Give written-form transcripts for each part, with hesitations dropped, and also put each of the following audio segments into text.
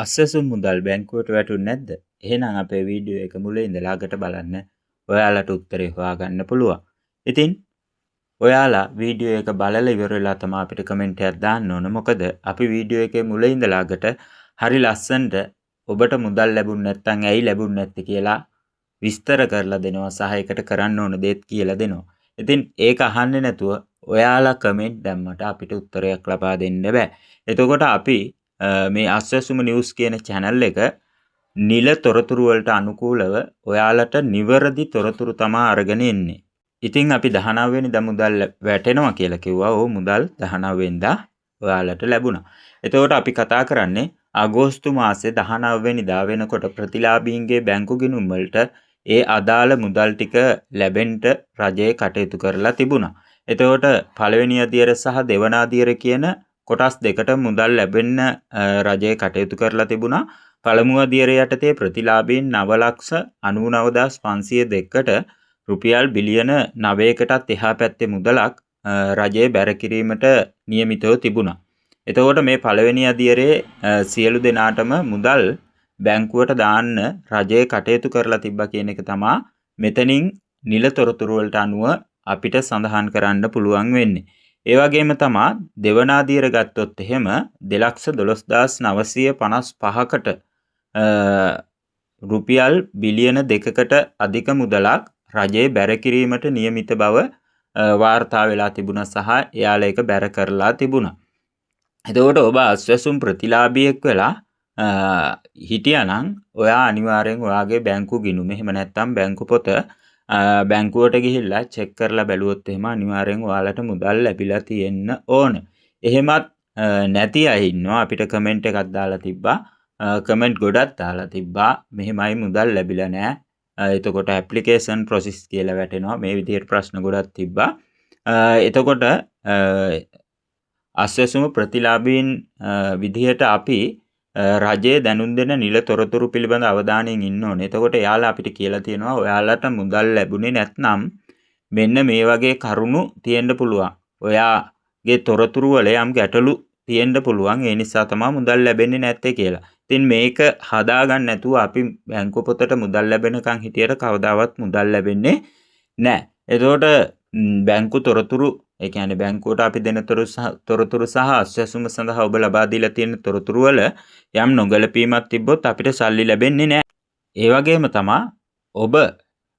අස්සසුන් මුදල් බැංකුවට වැටුනේ නැද්ද? එහෙනම් අපේ වීඩියෝ එක මුල ඉඳලා අගට බලන්න. ඔයාලට උත්තරේ හොයාගන්න පුළුවන්. ඉතින් ඔයාලා වීඩියෝ එක බලලා ඉවර වෙලා තමයි අපිට කමෙන්ට් එකක් දාන්න ඕන. මොකද අපි වීඩියෝ එකේ මුල ඉඳලා අගට හරි ලස්සනට ඔබට මුදල් ලැබුණ නැත්නම් ඇයි ලැබුණ නැත්තේ කියලා විස්තර කරලා දෙනවා සහ ඒකට කරන්න ඕන දේත් කියලා දෙනවා. ඉතින් ඒක අහන්නේ නැතුව ඔයාලා කමෙන්ට් දැම්මට අපිට උත්තරයක් ලබා දෙන්න බෑ. එතකොට අපි මේ අස්වැසුම නිවුස් කියන channel එක නිල තොරතුරු වලට අනුකූලව ඔයාලට නිවැරදි තොරතුරු තමයි අරගෙන එන්නේ. ඉතින් අපි 19 වෙනිදා මුදල් වැටෙනවා කියලා කිව්වා. ඕ මුදල් 19 වෙනිදා ඔයාලට ලැබුණා. එතකොට අපි කතා කරන්නේ අගෝස්තු මාසේ 19 වෙනිදා වෙනකොට ප්‍රතිලාභීන්ගේ බැංකු ගිණුම් වලට ඒ අදාළ මුදල් ටික ලැබෙන්න රජය කටයුතු කරලා තිබුණා. එතකොට පළවෙනි අදියර සහ දෙවන අදියර කියන කොටස් දෙකට මුදල් ලැබෙන්න රජය කටයුතු කරලා තිබුණා. පළමු අදියර යටතේ ප්‍රතිලාභීන් 9,99,502කට රුපියල් බිලියන 9කටත් එහා පැත්තේ මුදලක් රජය බැර කිරීමට නියමිතව තිබුණා. එතකොට මේ පළවෙනි අදියරේ සියලු දෙනාටම මුදල් බැංකුවට දාන්න රජය කටයුතු කරලා තිබ්බා කියන එක තමයි මෙතනින් නිල තොරතුරු වලට අනුව අපිට සඳහන් කරන්න පුළුවන් වෙන්නේ. ඒ වගේම තමයි දෙවන අදියර ගත්තොත් එහෙම 2,12,955කට රුපියල් බිලියන 2කට අධික මුදලක් රජයේ බැර කිරීමට නියමිත බව වාර්තා වෙලා තිබුණා සහ එයාලා ඒක බැර කරලා තිබුණා. එතකොට ඔබ අස්වැසුම් ප්‍රතිලාභියෙක් වෙලා හිටියානම් ඔයා අනිවාර්යෙන් ඔයාගේ බැංකු ගිණුම එහෙම නැත්නම් බැංකු පොත බැංකුවට ගිහිල්ලා චෙක් කරලා බැලුවොත් එහෙම අනිවාර්යෙන් ඔයාලට මුදල් ලැබිලා තියෙන්න ඕන. එහෙමත් නැති අය ඉන්නවා අපිට කමෙන්ට් එකක් දාලා තිබ්බා. කමෙන්ට් ගොඩක් දාලා තිබ්බා මෙහෙමයි මුදල් ලැබිලා නැහැ. එතකොට ඇප්ලිකේෂන් ප්‍රොසෙස් කියලා වැටෙනවා. මේ විදිහට ප්‍රශ්න ගොඩක් තිබ්බා. එතකොට අස්වැසුම ප්‍රතිලාභීන් විදිහට අපි රජයේ දැනුම් දෙන නිල තොරතුරු පිළිබඳ අවධානයෙන් ඉන්න ඕනේ. එතකොට එයාලා අපිට කියලා තියෙනවා ඔයාලට මුදල් ලැබුණේ නැත්නම් මෙන්න මේ වගේ කරුණු තියෙන්න පුළුවන්. ඔයාගේ තොරතුරු වල යම් ගැටලු තියෙන්න පුළුවන්. ඒ නිසා තමයි මුදල් ලැබෙන්නේ නැත්තේ කියලා. ඉතින් මේක හදාගන්න නැතුව අපි බැංකු පොතට මුදල් ලැබෙනකන් හිටියට කවදාවත් මුදල් ලැබෙන්නේ නැහැ. එතකොට බැංකු තොරතුරු ඒ කියන්නේ බැංකුවට අපි දෙන තොරතුරු සහ අස්වැසුම සඳහා ඔබ ලබා දීලා තියෙන තොරතුරු වල යම් නොගැලපීමක් තිබ්බොත් අපිට සල්ලි ලැබෙන්නේ නැහැ. ඒ වගේම තමයි ඔබ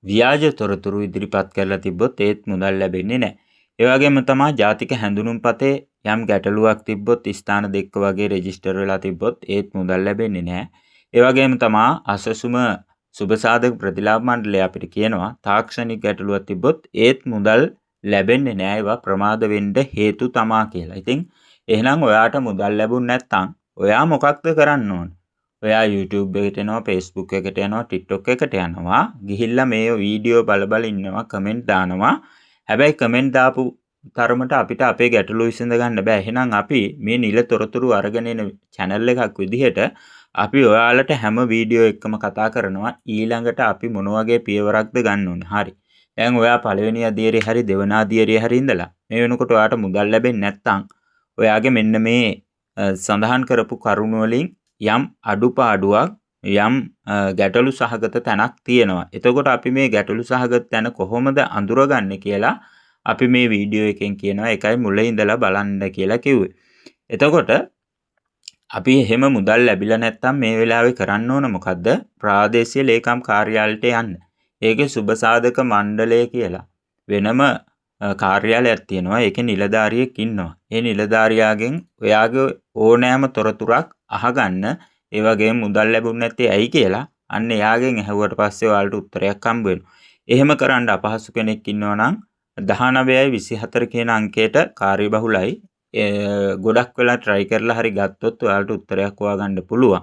ව්‍යාජ තොරතුරු ඉදිරිපත් කරලා තිබ්බොත් ඒත් මුදල් ලැබෙන්නේ නැහැ. ඒ වගේම තමයි ජාතික හැඳුනුම්පතේ යම් ගැටලුවක් තිබ්බොත් ස්ථාන දෙක වගේ රෙජිස්ටර් වෙලා තිබ්බොත් ඒත් මුදල් ලැබෙන්නේ නැහැ. ඒ වගේම තමයි අස්වැසුම සුබසාධක ප්‍රතිලාභ මණ්ඩලය අපිට කියනවා තාක්ෂණික ගැටලුවක් තිබ්බොත් ඒත් මුදල් ලැබෙන්නේ නැහැ. ඒවා ප්‍රමාද වෙන්න හේතු තමා කියලා. ඉතින් එහෙනම් ඔයාට මුදල් ලැබුණ නැත්නම් ඔයා මොකක්ද කරන්න ඕන? ඔයා YouTube එකට යනවා, Facebook එකට යනවා, TikTok එකට යනවා. ගිහිල්ලා මේ වීඩියෝ බල ඉන්නවා, කමෙන්ට් දානවා. හැබැයි කමෙන්ට් දාපු තරමට අපිට අපේ ගැටලු විසඳ ගන්න බෑ. එහෙනම් අපි මේ නිල තොරතුරු අරගෙන එන channel එකක් විදිහට අපි ඔයාලට හැම වීඩියෝ එකකම කතා කරනවා ඊළඟට අපි මොන වගේ පියවරක්ද ගන්න ඕනේ. හරි. දැන් ඔයා පළවෙනි අදියරේ හරි දෙවන අදියරේ හරි ඉඳලා මේ වෙනකොට ඔයාට මුදල් ලැබෙන්නේ නැත්නම් ඔයාගේ මෙන්න මේ සඳහන් කරපු කරුණු වලින් යම් අඩුපාඩුවක් යම් ගැටලු සහගත තැනක් තියෙනවා. එතකොට අපි මේ ගැටලු සහගත තැන කොහොමද අඳුරගන්නේ කියලා අපි මේ වීඩියෝ එකෙන් කියනවා ඒකයි මුල ඉඳලා බලන්න කියලා කිව්වේ. එතකොට අපි එහෙම මුදල් ලැබිලා නැත්නම් මේ වෙලාවේ කරන්න ඕන මොකද්ද? ප්‍රාදේශීය ලේකම් කාර්යාලයට යන්න. ඒකේ සුබසාධක මණ්ඩලය කියලා වෙනම කාර්යාලයක් තියෙනවා. ඒකේ නිලධාරියෙක් ඉන්නවා. ඒ නිලධාරියාගෙන් ඔයාගේ ඕනෑම තොරතුරක් අහගන්න. ඒ වගේම මුදල් ලැබුණ නැත්තේ ඇයි කියලා අන්න එයාගෙන් ඇහුවට පස්සේ ඔයාලට උත්තරයක් හම්බ වෙනවා. එහෙම කරන්න අපහසු කෙනෙක් ඉන්නවා නම් 19/24 කියන අංකයට කාර්යබහුලයි. ගොඩක් වෙලා try කරලා හරි ගත්තොත් ඔයාලට උත්තරයක් හොයාගන්න පුළුවන්.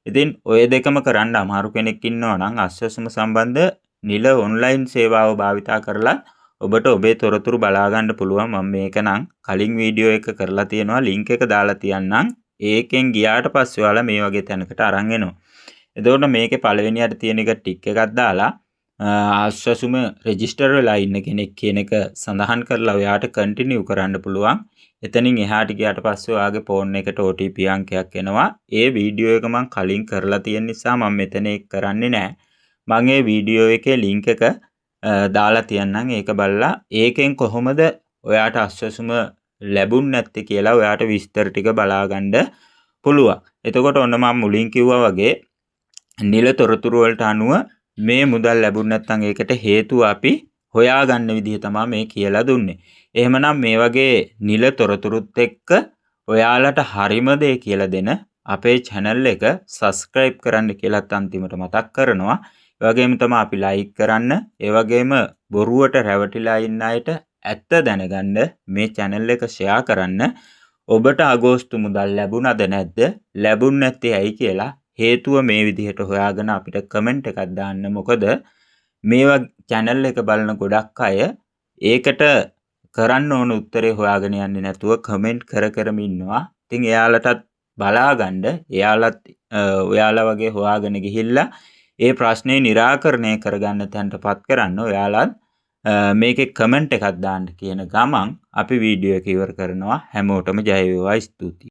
ඉතින් ඔය දෙකම කරන්න අමාරු කෙනෙක් ඉන්නවා නම් අස්වැසුම සම්බන්ධ නිල ඔන්ලයින් සේවාව භාවිතා කරලා ඔබට ඔබේ තොරතුරු බලා ගන්න පුළුවන්. මම මේක නම් කලින් වීඩියෝ එක කරලා තියෙනවා ලින්ක් එක දාලා තියන්නම්. ඒකෙන් ගියාට පස්සේ ඔයාලා මේ වගේ තැනකට අරන් එනවා. එතකොට මේකේ පළවෙනියට තියෙන එක ටික් එකක් දාලා අස්වැසුම රෙජිස්ටර් වෙලා ඉන්න කෙනෙක් කියන එක සඳහන් කරලා ඔයාට කන්ටිනියු කරන්න පුළුවන්. එතනින් එහාට ගියාට පස්සේ ඔයාගේ ෆෝන් එකට OTP අංකයක් එනවා. ඒ වීඩියෝ එක මම කලින් කරලා තියෙන නිසා මම මෙතන ඒක කරන්නේ නැහැ. මම ඒ වීඩියෝ එකේ link එක දාලා තියන්නම්. ඒක බලලා ඒකෙන් කොහොමද ඔයාට අස්වැසුම ලැබුණ නැත්තේ කියලා ඔයාට විස්තර ටික බලා ගන්න පුළුවන්. එතකොට ඔන්න මම මුලින් කිව්වා වගේ නිල තොරතුරු වලට අනුව මේ මුදල් ලැබුණ නැත්නම් ඒකට හේතුව අපි හොයාගන්න විදිහ තමයි මේ කියලා දුන්නේ. එහෙමනම් මේ වගේ නිල තොරතුරුත් එක්ක ඔයාලට හරිම දේ කියලා දෙන අපේ channel එක subscribe කරන්න කියලාත් අන්තිමට මතක් කරනවා. ඒ වගේම තමයි අපි like කරන්න, ඒ වගේම බොරුවට රැවටිලා ඉන්න අයට ඇත්ත දැනගන්න මේ channel එක share කරන්න. ඔබට අගෝස්තු මුදල් ලැබුණද නැද්ද? ලැබුණ නැත්තේ ඇයි කියලා හේතුව මේ විදිහට හොයාගෙන අපිට කමෙන්ට් එකක් දාන්න. මොකද මේවා channel එක බලන ගොඩක් අය ඒකට කරන්න ඕන උත්තරේ හොයාගෙන යන්නේ නැතුව කමෙන්ට් කරම ඉන්නවා. ඉතින් එයාලටත් බලාගන්න, එයාලත් ඔයාලා වගේ හොයාගෙන ගිහිල්ලා ඒ ප්‍රශ්නේ निराකරණය කරගන්න තැනටපත් කරන්න ඔයාලත් මේකේ කමෙන්ට් එකක් දාන්න කියන ගමන් අපි වීඩියෝ එක ඉවර කරනවා. හැමෝටම ජය වේවා. ස්තුතියි.